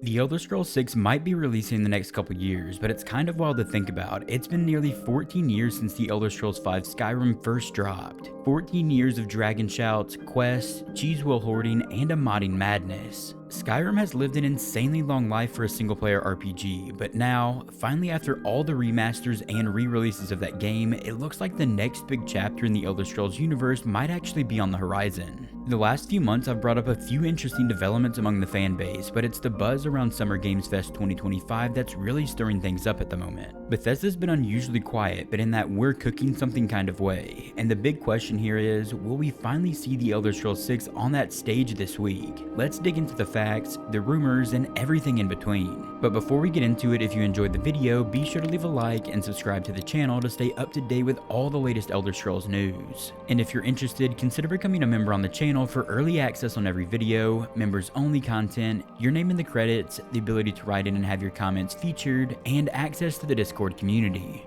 The Elder Scrolls 6 might be releasing in the next couple years, but it's kind of wild to think about. It's been nearly 14 years since the Elder Scrolls 5 Skyrim first dropped. 14 years of dragon shouts, quests, cheese wheel hoarding, and a modding madness. Skyrim has lived an insanely long life for a single-player RPG, but now, finally after all the remasters and re-releases of that game, it looks like the next big chapter in the Elder Scrolls universe might actually be on the horizon. The last few months I've brought up a few interesting developments among the fan base, but it's the buzz around Summer Games Fest 2025 that's really stirring things up at the moment. Bethesda's been unusually quiet, but in that we're cooking something kind of way, and the big question here is, will we finally see the Elder Scrolls 6 on that stage this week? Let's dig into the facts, the rumors, and everything in between. But before we get into it, if you enjoyed the video, be sure to leave a like and subscribe to the channel to stay up to date with all the latest Elder Scrolls news. And if you're interested, consider becoming a member on the channel for early access on every video, members only content, your name in the credits, the ability to write in and have your comments featured, and access to the Discord community.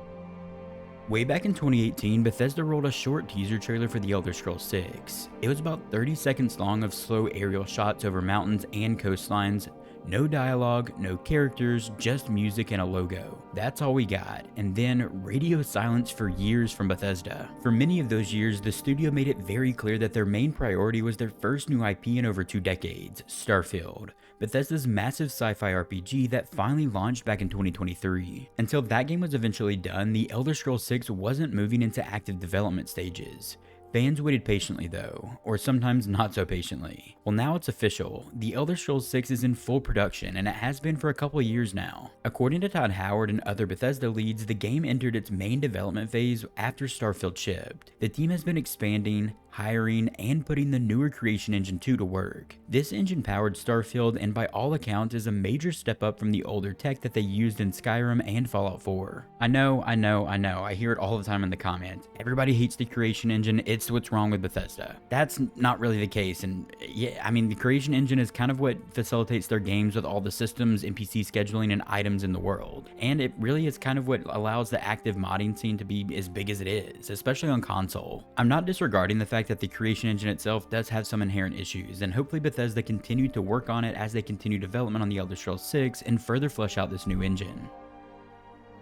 Way back in 2018, Bethesda rolled a short teaser trailer for the Elder Scrolls 6. It was about 30 seconds long of slow aerial shots over mountains and coastlines. No dialogue, no characters, just music and a logo. That's all we got, and then radio silence for years from Bethesda. For many of those years, the studio made it very clear that their main priority was their first new IP in over 2 decades, Starfield, Bethesda's massive sci-fi RPG that finally launched back in 2023. Until that game was eventually done, the Elder Scrolls 6 wasn't moving into active development stages. Fans waited patiently though, or sometimes not so patiently. Well, now it's official. The Elder Scrolls 6 is in full production, and it has been for a couple of years now. According to Todd Howard and other Bethesda leads, the game entered its main development phase after Starfield shipped. The team has been expanding, hiring, and putting the newer Creation Engine 2 to work. This engine powered Starfield, and by all accounts is a major step up from the older tech that they used in Skyrim and Fallout 4. I know, I hear it all the time in the comments. Everybody hates the Creation Engine, it's what's wrong with Bethesda. That's not really the case, and yeah, I mean the Creation Engine is kind of what facilitates their games with all the systems, NPC scheduling, and items in the world. And it really is kind of what allows the active modding scene to be as big as it is, especially on console. I'm not disregarding the fact that the Creation Engine itself does have some inherent issues, and hopefully Bethesda continue to work on it as they continue development on the Elder Scrolls 6 and further flesh out this new engine.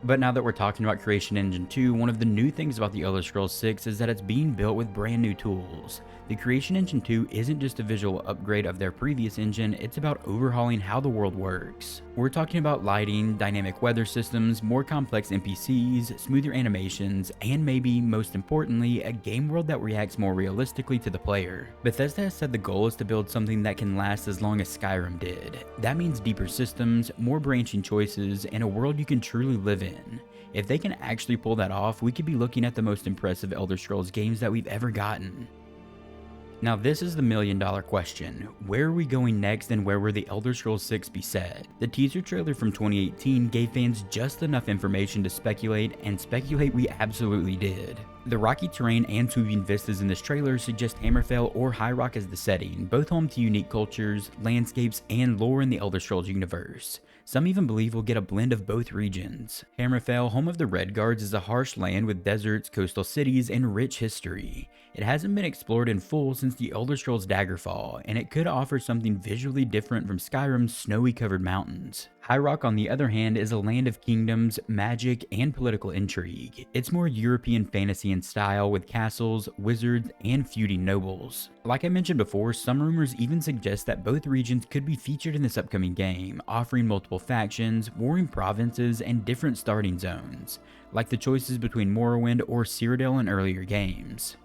But now that we're talking about Creation Engine 2, one of the new things about the Elder Scrolls 6 is that it's being built with brand new tools. The Creation Engine 2 isn't just a visual upgrade of their previous engine, it's about overhauling how the world works. We're talking about lighting, dynamic weather systems, more complex NPCs, smoother animations, and maybe, most importantly, a game world that reacts more realistically to the player. Bethesda has said the goal is to build something that can last as long as Skyrim did. That means deeper systems, more branching choices, and a world you can truly live in. If they can actually pull that off, we could be looking at the most impressive Elder Scrolls games that we've ever gotten. Now this is the million-dollar question. Where are we going next, and where will the Elder Scrolls 6 be set? The teaser trailer from 2018 gave fans just enough information to speculate, and speculate we absolutely did. The rocky terrain and sweeping vistas in this trailer suggest Hammerfell or High Rock as the setting, both home to unique cultures, landscapes, and lore in the Elder Scrolls universe. Some even believe we'll get a blend of both regions. Hammerfell, home of the Red Guards, is a harsh land with deserts, coastal cities, and rich history. It hasn't been explored in full since the Elder Scrolls Daggerfall, and it could offer something visually different from Skyrim's snowy covered mountains. High Rock, on the other hand, is a land of kingdoms, magic, and political intrigue. It's more European fantasy in style, with castles, wizards, and feuding nobles. Like I mentioned before, some rumors even suggest that both regions could be featured in this upcoming game, offering multiple factions, warring provinces, and different starting zones, like the choices between Morrowind or Cyrodiil in earlier games.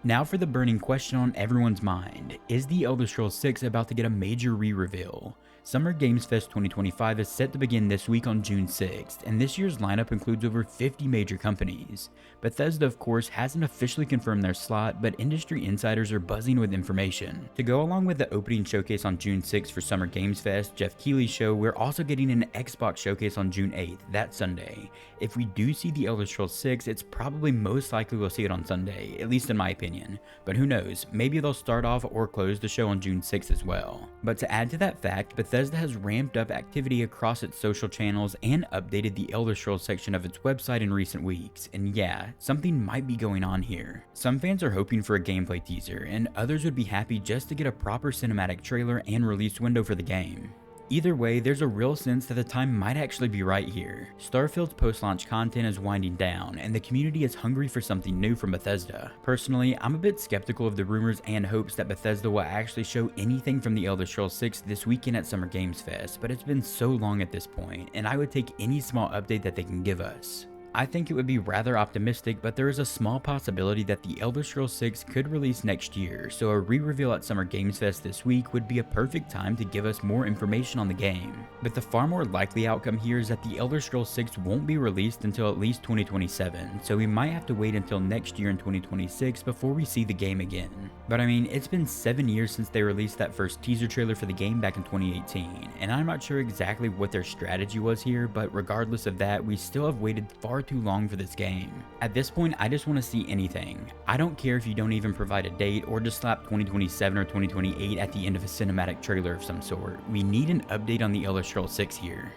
Now for the burning question on everyone's mind, is the Elder Scrolls 6 about to get a major re-reveal? Summer Games Fest 2025 is set to begin this week on June 6th, and this year's lineup includes over 50 major companies. Bethesda, of course, hasn't officially confirmed their slot, but industry insiders are buzzing with information. To go along with the opening showcase on June 6th for Summer Games Fest, Jeff Keighley's show, we're also getting an Xbox showcase on June 8th, that Sunday. If we do see the Elder Scrolls 6, it's probably most likely we'll see it on Sunday, at least in my opinion. But who knows, maybe they'll start off or close the show on June 6th as well. But to add to that fact, Bethesda has ramped up activity across its social channels and updated the Elder Scrolls section of its website in recent weeks, and yeah, something might be going on here. Some fans are hoping for a gameplay teaser, and others would be happy just to get a proper cinematic trailer and release window for the game. Either way, there's a real sense that the time might actually be right here. Starfield's post-launch content is winding down, and the community is hungry for something new from Bethesda. Personally, I'm a bit skeptical of the rumors and hopes that Bethesda will actually show anything from The Elder Scrolls 6 this weekend at Summer Games Fest, but it's been so long at this point, and I would take any small update that they can give us. I think it would be rather optimistic, but there is a small possibility that The Elder Scrolls 6 could release next year, so a re-reveal at Summer Games Fest this week would be a perfect time to give us more information on the game. But the far more likely outcome here is that The Elder Scrolls 6 won't be released until at least 2027, so we might have to wait until next year in 2026 before we see the game again. But I mean, it's been 7 years since they released that first teaser trailer for the game back in 2018, and I'm not sure exactly what their strategy was here, but regardless of that, we still have waited far too long for this game. At this point, I just want to see anything. I don't care if you don't even provide a date or just slap 2027 or 2028 at the end of a cinematic trailer of some sort. We need an update on The Elder Scrolls 6 here.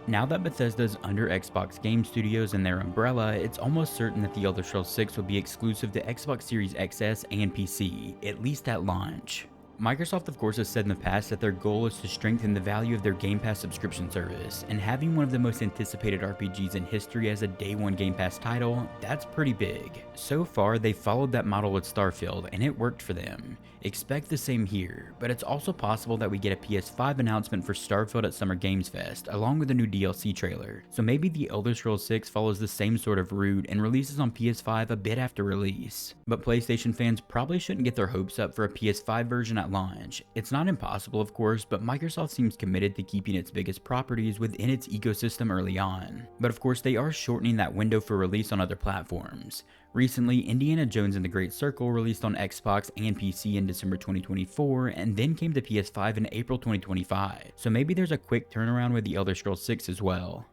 Now that Bethesda is under Xbox Game Studios and their umbrella, it's almost certain that The Elder Scrolls 6 will be exclusive to Xbox Series XS and PC, at least at launch. Microsoft of course has said in the past that their goal is to strengthen the value of their Game Pass subscription service, and having one of the most anticipated RPGs in history as a day one Game Pass title, that's pretty big. So far, they followed that model with Starfield, and it worked for them. Expect the same here, but it's also possible that we get a PS5 announcement for Starfield at Summer Games Fest, along with a new DLC trailer. So maybe The Elder Scrolls 6 follows the same sort of route and releases on PS5 a bit after release. But PlayStation fans probably shouldn't get their hopes up for a PS5 version at launch. It's not impossible of course, but Microsoft seems committed to keeping its biggest properties within its ecosystem early on. But of course they are shortening that window for release on other platforms. Recently, Indiana Jones and the Great Circle released on Xbox and PC in December 2024 and then came to PS5 in April 2025, so maybe there's a quick turnaround with The Elder Scrolls 6 as well.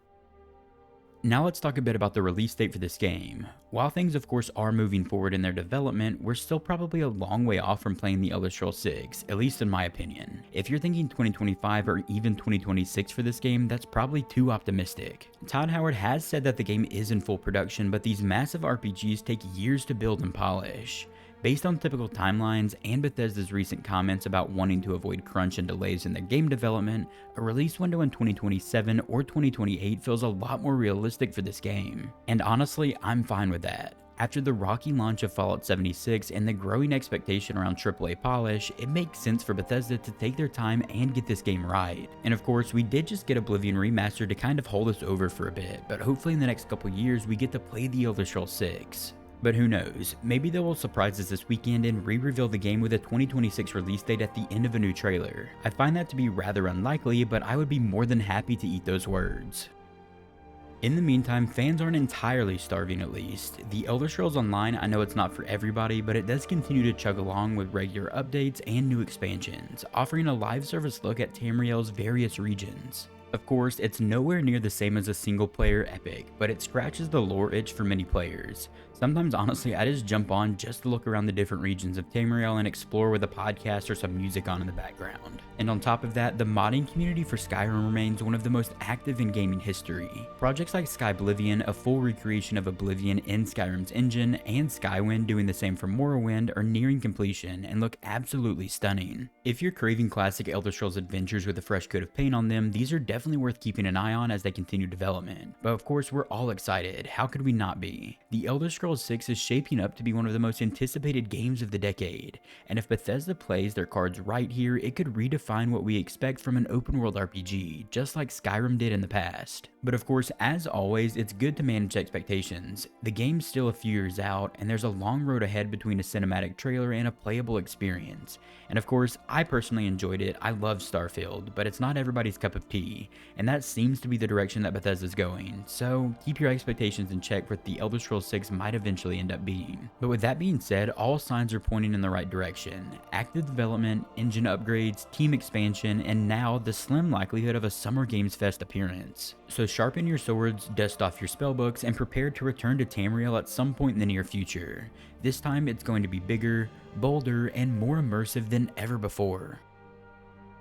Now let's talk a bit about the release date for this game. While things of course are moving forward in their development, we're still probably a long way off from playing The Elder Scrolls 6, at least in my opinion. If you're thinking 2025 or even 2026 for this game, that's probably too optimistic. Todd Howard has said that the game is in full production, but these massive RPGs take years to build and polish. Based on typical timelines and Bethesda's recent comments about wanting to avoid crunch and delays in their game development, a release window in 2027 or 2028 feels a lot more realistic for this game. And honestly, I'm fine with that. After the rocky launch of Fallout 76 and the growing expectation around AAA polish, it makes sense for Bethesda to take their time and get this game right. And of course, we did just get Oblivion Remastered to kind of hold us over for a bit, but hopefully in the next couple years we get to play The Elder Scrolls 6. But who knows, maybe they will surprise us this weekend and re-reveal the game with a 2026 release date at the end of a new trailer. I find that to be rather unlikely, but I would be more than happy to eat those words. In the meantime, fans aren't entirely starving at least. The Elder Scrolls Online, I know it's not for everybody, but it does continue to chug along with regular updates and new expansions, offering a live service look at Tamriel's various regions. Of course, it's nowhere near the same as a single player epic, but it scratches the lore itch for many players. Sometimes honestly, I just jump on just to look around the different regions of Tamriel and explore with a podcast or some music on in the background. And on top of that, the modding community for Skyrim remains one of the most active in gaming history. Projects like Skyblivion, a full recreation of Oblivion in Skyrim's engine, and Skywind doing the same for Morrowind are nearing completion and look absolutely stunning. If you're craving classic Elder Scrolls adventures with a fresh coat of paint on them, these are definitely worth keeping an eye on as they continue development. But of course, we're all excited. How could we not be? The Elder Scrolls 6 is shaping up to be one of the most anticipated games of the decade, and if Bethesda plays their cards right here, it could redefine what we expect from an open world RPG, just like Skyrim did in the past. But of course, as always, it's good to manage expectations. The game's still a few years out, and there's a long road ahead between a cinematic trailer and a playable experience. And of course, I personally enjoyed it. I love Starfield, but it's not everybody's cup of tea, and that seems to be the direction that Bethesda's going. So keep your expectations in check for what The Elder Scrolls 6 might eventually end up being. But with that being said, all signs are pointing in the right direction. Active development, engine upgrades, team expansion, and now the slim likelihood of a Summer Games Fest appearance. So sharpen your swords, dust off your spellbooks, and prepare to return to Tamriel at some point in the near future. This time it's going to be bigger, bolder, and more immersive than ever before.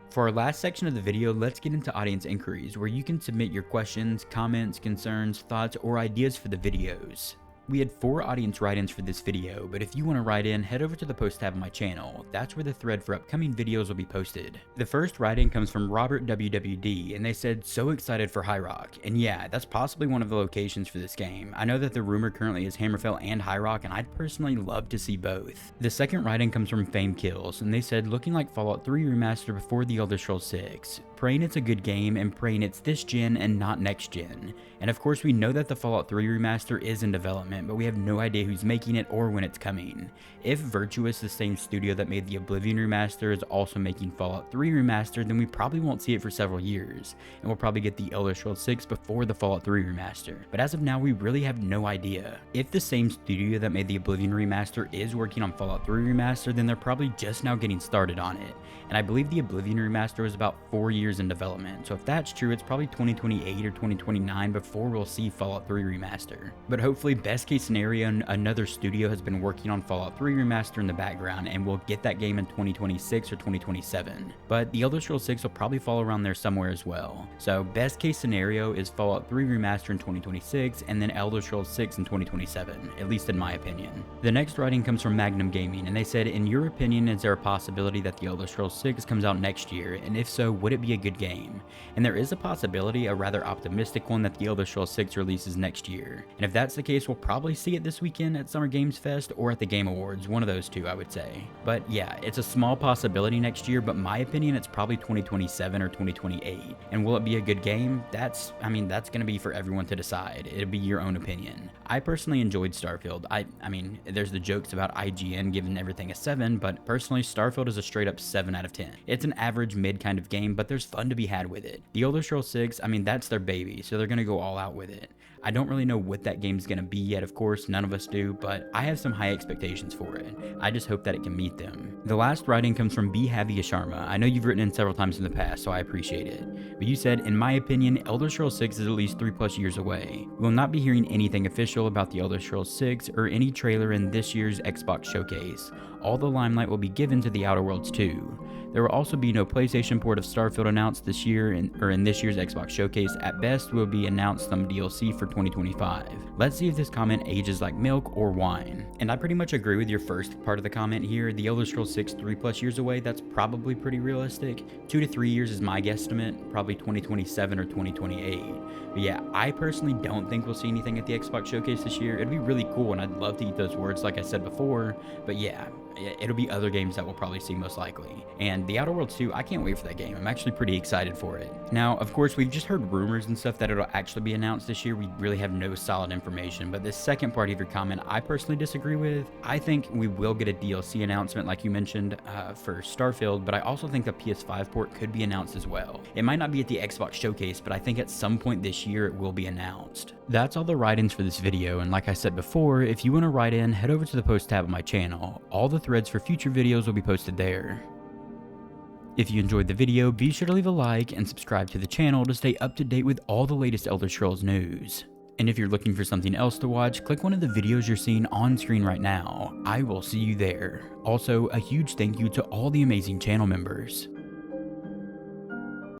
For our last section of the video, let's get into audience inquiries, where you can submit your questions, comments, concerns, thoughts, or ideas for the videos. We had 4 audience write-ins for this video, but if you want to write in, head over to the post tab of my channel. That's where the thread for upcoming videos will be posted. The first write-in comes from Robert WWD, and they said, so excited for High Rock. And yeah, that's possibly one of the locations for this game. I know that the rumor currently is Hammerfell and High Rock, and I'd personally love to see both. The second write-in comes from Fame Kills, and they said, looking like Fallout 3 Remastered before the Elder Scrolls 6. Praying it's a good game, and praying it's this gen and not next gen. And of course we know that the Fallout 3 Remaster is in development, but we have no idea who's making it or when it's coming. If Virtuous, the same studio that made the Oblivion Remaster, is also making Fallout 3 Remastered, then we probably won't see it for several years, and we'll probably get the Elder Scrolls 6 before the Fallout 3 Remaster. But as of now, we really have no idea. If the same studio that made the Oblivion Remaster is working on Fallout 3 Remaster, then they're probably just now getting started on it. And I believe the Oblivion Remaster was about 4 years in development, so if that's true, it's probably 2028 or 2029 before we'll see Fallout 3 Remaster. But hopefully, best case scenario, another studio has been working on Fallout 3 Remaster in the background, and we'll get that game in 2026 or 2027. But the Elder Scrolls 6 will probably fall around there somewhere as well. So best case scenario is Fallout 3 Remaster in 2026, and then Elder Scrolls 6 in 2027, at least in my opinion. The next writing comes from Magnum Gaming, and they said, in your opinion, is there a possibility that the Elder Scrolls 6 comes out next year, and if so, would it be a good game? And there is a possibility, a rather optimistic one, that the Elder Scrolls 6 releases next year. And if that's the case, we'll probably see it this weekend at Summer Games Fest or at the Game Awards, one of those two I would say. But yeah, it's a small possibility next year, but my opinion, it's probably 2027 or 2028. And will it be a good game? That's gonna be for everyone to decide. It'll be your own opinion. I personally enjoyed Starfield. I mean, there's the jokes about IGN giving everything a 7, but personally, Starfield is a straight up 7 out of 10. It's an average mid kind of game, but there's fun to be had with it. The Elder Scrolls 6, that's their baby, so they're gonna go all out with it. I don't really know what that game's gonna be yet, of course, none of us do, but I have some high expectations for it. I just hope that it can meet them. The last writing comes from B. Havia Sharma. I know you've written in several times in the past, so I appreciate it. But you said, in my opinion, Elder Scrolls 6 is at least 3+ years away. We will not be hearing anything official about the Elder Scrolls 6 or any trailer in this year's Xbox showcase. All the limelight will be given to the Outer Worlds 2. There will also be no PlayStation port of Starfield announced this year in this year's Xbox showcase. At best, will be announced some DLC for 2025. Let's see if this comment ages like milk or wine. And I pretty much agree with your first part of the comment here. The Elder Scrolls 6 3+ years away, that's probably pretty realistic. 2 to 3 years is my guesstimate, probably 2027 or 2028. But yeah, I personally don't think we'll see anything at the Xbox showcase this year. It'd be really cool, and I'd love to eat those words like I said before, but yeah, it'll be other games that we'll probably see most likely. And the Outer Worlds 2, I can't wait for that game. I'm actually pretty excited for it. Now, of course, we've just heard rumors and stuff that it'll actually be announced this year. We really have no solid information, but this second part of your comment, I personally disagree with. I think we will get a DLC announcement, like you mentioned, for Starfield, but I also think a PS5 port could be announced as well. It might not be at the Xbox showcase, but I think at some point this year it will be announced. That's all the write-ins for this video, and like I said before, if you want to write in, head over to the post tab of my channel. All the threads for future videos will be posted there. If you enjoyed the video, be sure to leave a like and subscribe to the channel to stay up to date with all the latest Elder Scrolls news. And if you're looking for something else to watch, click one of the videos you're seeing on screen right now. I will see you there. Also, a huge thank you to all the amazing channel members.